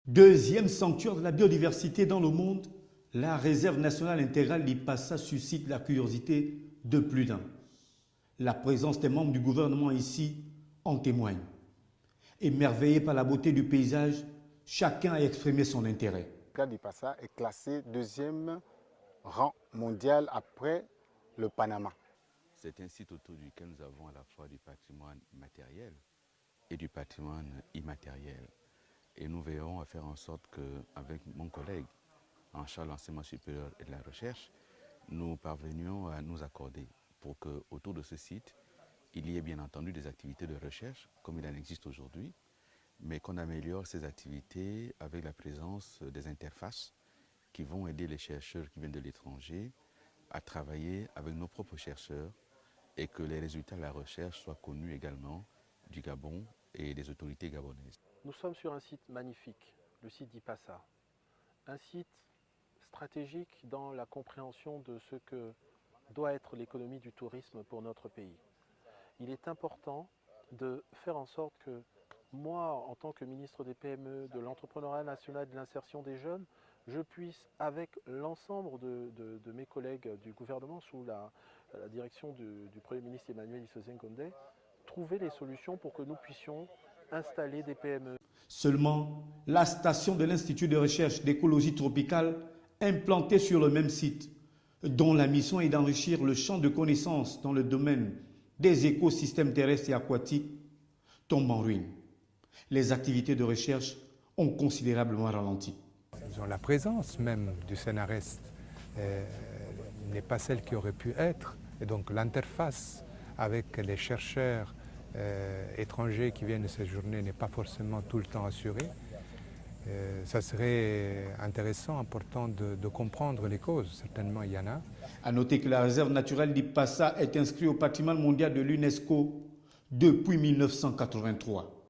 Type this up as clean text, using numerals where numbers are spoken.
Deuxième sanctuaire de la biodiversité dans le monde, la réserve nationale intégrale d'Ipassa suscite la curiosité de plus d'un. La présence des membres du gouvernement ici en témoigne. Émerveillé par la beauté du paysage, chacun a exprimé son intérêt. Le cas d'Ipassa est classé deuxième rang mondial après le Panama. C'est un site autour duquel nous avons à la fois du patrimoine matériel et du patrimoine immatériel. Et nous veillerons à faire en sorte qu'avec mon collègue en charge de l'enseignement supérieur et de la recherche, nous parvenions à nous accorder pour qu'autour de ce site, il y ait bien entendu des activités de recherche, comme il en existe aujourd'hui, mais qu'on améliore ces activités avec la présence des interfaces qui vont aider les chercheurs qui viennent de l'étranger à travailler avec nos propres chercheurs et que les résultats de la recherche soient connus également du Gabon et des autorités gabonaises. Nous sommes sur un site magnifique, le site d'Ipassa. Un site stratégique dans la compréhension de ce que doit être l'économie du tourisme pour notre pays. Il est important de faire en sorte que moi, en tant que ministre des PME, de l'entrepreneuriat national et de l'insertion des jeunes, je puisse, avec l'ensemble de mes collègues du gouvernement, sous la direction du Premier ministre Emmanuel Issozen Condé, trouver les solutions pour que nous puissions installer des PME. Seulement, la station de l'Institut de recherche d'écologie tropicale, implantée sur le même site, dont la mission est d'enrichir le champ de connaissances dans le domaine des écosystèmes terrestres et aquatiques, tombe en ruine. Les activités de recherche ont considérablement ralenti. La présence même du CNRS n'est pas celle qui aurait pu être. Et donc l'interface avec les chercheurs étrangers qui viennent séjourner n'est pas forcément tout le temps assurée. Ça serait intéressant, important de comprendre les causes. Certainement, il y en a. À noter que la réserve naturelle d'Ipassa est inscrite au patrimoine mondial de l'UNESCO depuis 1983.